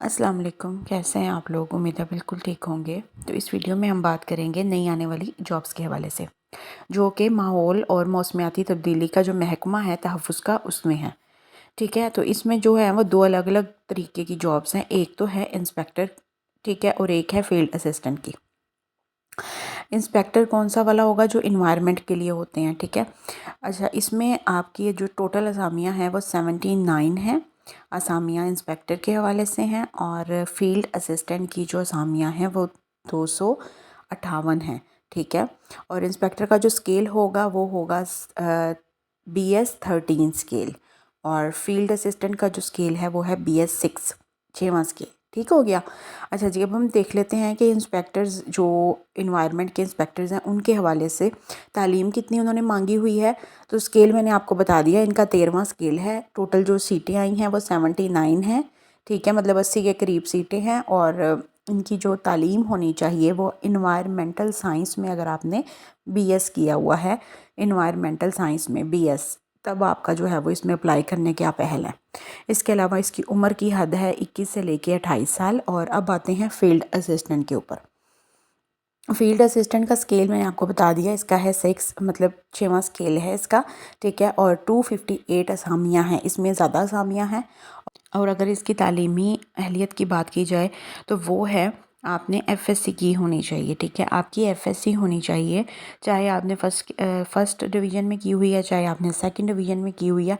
अस्सलाम वालेकुम। कैसे हैं आप लोग? उम्मीद है बिल्कुल ठीक होंगे। तो इस वीडियो में हम बात करेंगे नई आने वाली जॉब्स के हवाले से, जो कि माहौल और मौसमियाती तब्दीली का जो महकमा है तहफ़्फ़ुज़ का, उसमें है। ठीक है, तो इसमें जो है वो दो अलग अलग तरीके की जॉब्स हैं। एक तो है इंस्पेक्टर, ठीक है, और एक है फील्ड असिस्टेंट की। इंस्पेक्टर कौन सा वाला होगा? जो इन्वायरमेंट के लिए होते हैं। ठीक है, अच्छा, इसमें आपकी जो टोटल असामियाँ हैं वो 79 हैं। असामियाँ इंस्पेक्टर के हवाले से हैं और फील्ड असिस्टेंट की जो असामियाँ हैं वो 258 हैं। ठीक है, और इंस्पेक्टर का जो स्केल होगा वो होगा BS 13 स्केल, और फील्ड असिस्टेंट का जो स्केल है वो है BS 6, 6वां स्केल। ठीक हो गया। अच्छा जी, अब हम देख लेते हैं कि इंस्पेक्टर्स जो इन्वायरमेंट के इंस्पेक्टर्स हैं उनके हवाले से तालीम कितनी उन्होंने मांगी हुई है। तो स्केल मैंने आपको बता दिया, इनका 13वां स्केल है। टोटल जो सीटें आई हैं वो 79 हैं। ठीक है, मतलब 80 के करीब सीटें हैं। और इनकी जो तालीम होनी चाहिए वो इन्वायरमेंटल साइंस में, अगर आपने BS किया हुआ है इन्वायरमेंटल साइंस में BS, तब आपका जो है वो इसमें अप्लाई करने के आप अहल हैं। इसके अलावा इसकी उम्र की हद है 21 से लेके 28 साल। और अब आते हैं फील्ड असिस्टेंट के ऊपर। फील्ड असिस्टेंट का स्केल मैंने आपको बता दिया, इसका है 6, मतलब 6वां स्केल है इसका। ठीक है, और 258 असामियाँ हैं, इसमें ज़्यादा असामियाँ हैं। और अगर इसकी तालीमी अहलियत की बात की जाए तो वो है, आपने FSC की होनी चाहिए। ठीक है, आपकी FSC होनी चाहिए, चाहे आपने फर्स्ट डिवीज़न में की हुई है, चाहे आपने सेकंड डिवीज़न में की हुई है,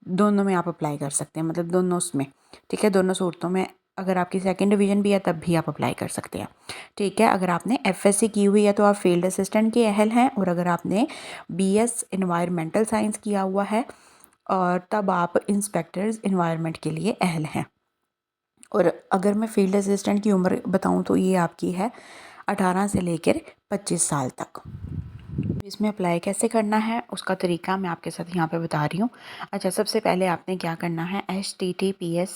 दोनों में आप अप्लाई कर सकते हैं, मतलब दोनों उसमें। ठीक है, दोनों सूरतों में अगर आपकी सेकंड डिवीज़न भी है तब भी आप अप्लाई कर सकते हैं। ठीक है, अगर आपने FSC की हुई है तो आप फील्ड असिस्टेंट के अहल हैं, और अगर आपने BS इन्वायरमेंटल साइंस किया हुआ है और तब आप इंस्पेक्टर्स इन्वायरमेंट के लिए अहल हैं। और अगर मैं फील्ड असिस्टेंट की उम्र बताऊं तो ये आपकी है 18 से लेकर 25 साल तक। इसमें अप्लाई कैसे करना है उसका तरीका मैं आपके साथ यहाँ पे बता रही हूँ। अच्छा, सबसे पहले आपने क्या करना है, https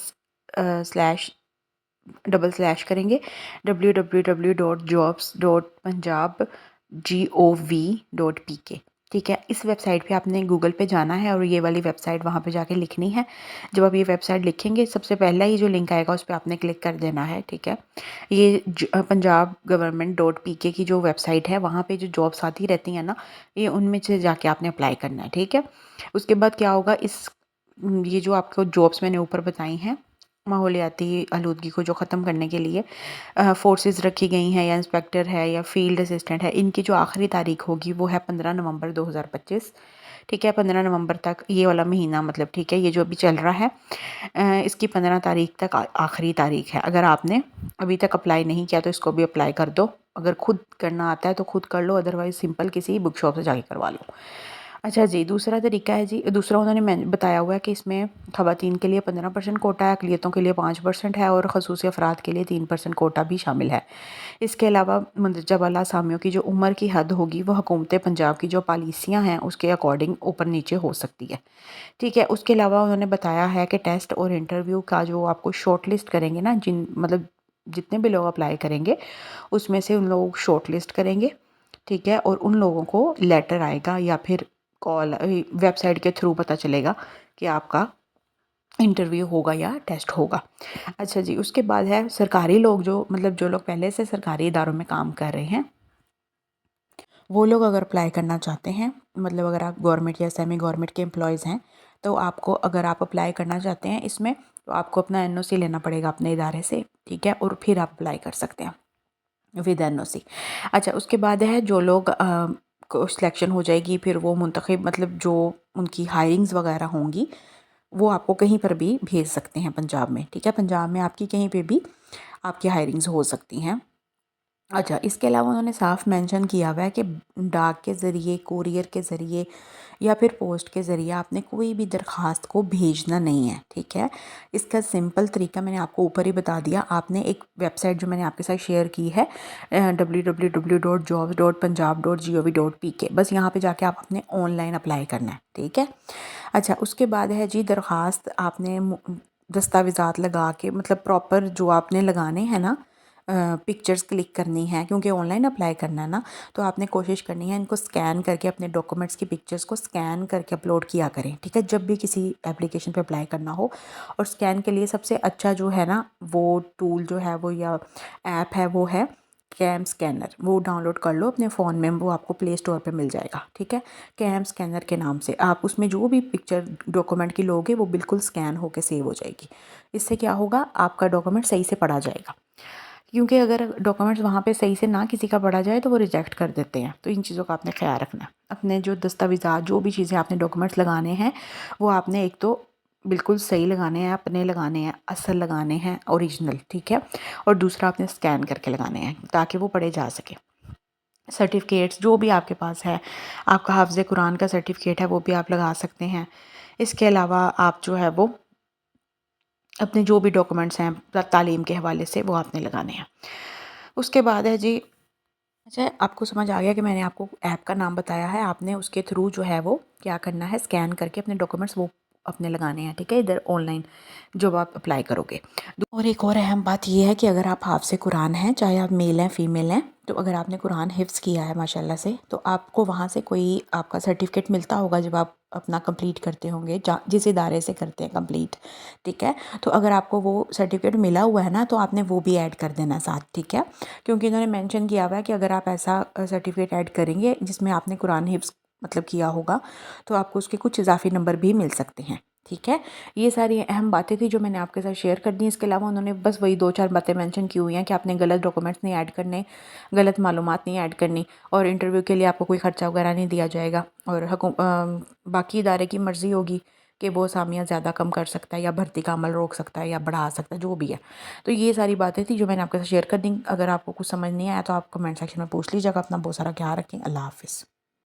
करेंगे www.jobs.punjab.gov.pk। ठीक है, इस वेबसाइट पे आपने गूगल पे जाना है और ये वाली वेबसाइट वहाँ पे जाके लिखनी है। जब आप ये वेबसाइट लिखेंगे, सबसे पहला ही जो लिंक आएगा उस पर आपने क्लिक कर देना है। ठीक है, ये पंजाब गवर्नमेंट.pk की जो वेबसाइट है, वहाँ पे जो जॉब्स आती रहती हैं ना, ये उनमें से जाके आपने अप्लाई करना है। ठीक है, उसके बाद क्या होगा, ये जो आपको जॉब्स मैंने ऊपर बताई हैं, माहौलियाती आलूदगी को जो ख़त्म करने के लिए फोर्सेस रखी गई हैं, या इंस्पेक्टर है या फील्ड असिस्टेंट है, इनकी जो आखिरी तारीख होगी वो है 15 नवंबर 2025। ठीक है, 15 नवंबर तक ये वाला महीना, मतलब ठीक है, ये जो अभी चल रहा है, इसकी 15 तारीख तक आखिरी तारीख है। अगर आपने अभी तक अप्लाई नहीं किया तो इसको भी अप्लाई कर दो। अगर खुद करना आता है तो खुद कर लो, अदरवाइज़ सिंपल किसी बुक शॉप से जाके करवा लो। अच्छा जी, दूसरा तरीका है जी, दूसरा उन्होंने बताया हुआ है कि इसमें ख़वातीन के लिए 15% कोटा है, अक़लियतों के लिए 5% है, और ख़ुसूसी अफराद के लिए 3% कोटा भी शामिल है। इसके अलावा मंदरजा बाला असामियों की जो उम्र की हद होगी वो हुकूमत पंजाब की जो पॉलिसियाँ हैं उसके अकॉर्डिंग ऊपर नीचे हो सकती है। ठीक है, उसके अलावा उन्होंने बताया है कि टेस्ट और इंटरव्यू का जो आपको शॉर्ट लिस्ट करेंगे ना, मतलब जितने भी लोग अप्लाई करेंगे उसमें से उन लोगों को शॉर्ट लिस्ट करेंगे। ठीक है, और उन लोगों को लेटर आएगा या फिर कॉल, वेबसाइट के थ्रू पता चलेगा कि आपका इंटरव्यू होगा या टेस्ट होगा। अच्छा जी, उसके बाद है सरकारी लोग, जो मतलब जो लोग पहले से सरकारी इदारों में काम कर रहे हैं, वो लोग अगर अप्लाई करना चाहते हैं, मतलब अगर आप गवर्नमेंट या सेमी गवर्नमेंट के एम्प्लॉयज़ हैं, तो आपको, अगर आप अप्लाई करना चाहते हैं इसमें, तो आपको अपना NOC लेना पड़ेगा अपने इदारे से। ठीक है, और फिर आप अप्लाई कर सकते हैं विद NOC। अच्छा, उसके बाद है जो लोग को सिलेक्शन हो जाएगी, फिर वो मुंतखब, मतलब जो उनकी हायरिंग्स वगैरह होंगी वो आपको कहीं पर भी भेज सकते हैं पंजाब में। ठीक है, पंजाब में आपकी कहीं पे भी आपकी हायरिंग्स हो सकती हैं। अच्छा, इसके अलावा उन्होंने साफ मेंशन किया हुआ है कि डाक के ज़रिए, कुरियर के ज़रिए या फिर पोस्ट के ज़रिए आपने कोई भी दरख्वास्त को भेजना नहीं है। ठीक है, इसका सिंपल तरीका मैंने आपको ऊपर ही बता दिया। आपने एक वेबसाइट जो मैंने आपके साथ शेयर की है www.jobs.punjab.gov.pk, बस यहाँ पे जाके आप अपने ऑनलाइन अप्लाई करना है। ठीक है, अच्छा, उसके बाद है जी दरख्वास्त आपने दस्तावेज़ात लगा के, मतलब प्रॉपर जो आपने लगाने हैं ना, पिक्चर्स क्लिक करनी है, क्योंकि ऑनलाइन अप्लाई करना है ना, तो आपने कोशिश करनी है इनको स्कैन करके अपने डॉक्यूमेंट्स की पिक्चर्स को स्कैन करके अपलोड किया करें, ठीक है, जब भी किसी एप्लीकेशन पे अप्लाई करना हो। और स्कैन के लिए सबसे अच्छा जो है ना वो टूल जो है वो या ऐप है वो है कैम स्कैनर। वो डाउनलोड कर लो अपने फ़ोन में, वो आपको प्ले स्टोर पे मिल जाएगा, ठीक है। कैम स्कैनर के नाम से आप उसमें जो भी पिक्चर डॉक्यूमेंट की लोगे वो बिल्कुल स्कैन होकर सेव हो जाएगी। इससे क्या होगा, आपका डॉक्यूमेंट सही से पढ़ा जाएगा, क्योंकि अगर डॉक्यूमेंट्स वहाँ पे सही से ना किसी का पढ़ा जाए तो वो रिजेक्ट कर देते हैं। तो इन चीज़ों का आपने ख्याल रखना है। अपने जो दस्तावेज़ात जो भी चीज़ें आपने डॉक्यूमेंट्स लगाने हैं वो आपने एक तो बिल्कुल सही लगाने हैं, अपने लगाने हैं, असल लगाने हैं, ओरिजिनल, ठीक है। और दूसरा आपने स्कैन करके लगाने हैं ताकि वो पढ़े जा सके। सर्टिफिकेट्स जो भी आपके पास है, आपका हाफ़िज़ कुरान का सर्टिफिकेट है वो भी आप लगा सकते हैं। इसके अलावा आप जो है वो अपने जो भी डॉक्यूमेंट्स हैं तालीम के हवाले से वो आपने लगाने हैं। उसके बाद है जी, अच्छा आपको समझ आ गया कि मैंने आपको ऐप का नाम बताया है, आपने उसके थ्रू जो है वो क्या करना है, स्कैन करके अपने डॉक्यूमेंट्स वो अपने लगाने हैं, ठीक है, इधर ऑनलाइन जब आप अप्लाई करोगे। और एक और अहम बात ये है कि अगर आप हाफ़िज़ कुरान हैं, चाहे आप मेल हैं फ़ीमेल हैं, तो अगर आपने कुरान हिफ्ज़ किया है माशाल्लाह से, तो आपको वहाँ से कोई आपका सर्टिफिकेट मिलता होगा जब आप अपना कंप्लीट करते होंगे, जिस इदारे से करते हैं कंप्लीट, ठीक है। तो अगर आपको वो सर्टिफिकेट मिला हुआ है ना, तो आपने वो भी ऐड कर देना साथ, ठीक है। क्योंकि इन्होंने मेंशन किया हुआ है कि अगर आप ऐसा सर्टिफिकेट ऐड करेंगे जिसमें आपने कुरान हिफ्ज़ मतलब किया होगा, तो आपको उसके कुछ इजाफी नंबर भी मिल सकते हैं, ठीक है। ये सारी अहम बातें थी जो मैंने आपके साथ शेयर कर दी। इसके अलावा उन्होंने बस वही 2-4 बातें मेंशन की हुई हैं कि आपने गलत डॉक्यूमेंट्स नहीं ऐड करने, गलत मालूमात नहीं ऐड करनी, और इंटरव्यू के लिए आपको कोई ख़र्चा वगैरह नहीं दिया जाएगा। और बाकी इदारे की मर्ज़ी होगी कि वो असामियाँ ज़्यादा कम कर सकता है या भर्ती का अमल रोक सकता है या बढ़ा सकता है, जो भी है। तो ये सारी बातें थी जो मैंने आपके साथ शेयर कर दी। अगर आपको कुछ समझ नहीं आया तो आप कमेंट सेक्शन में पूछ लीजिएगा। अपना बहुत सारा ख्याल रखें। अल्लाह हाफ़िज़।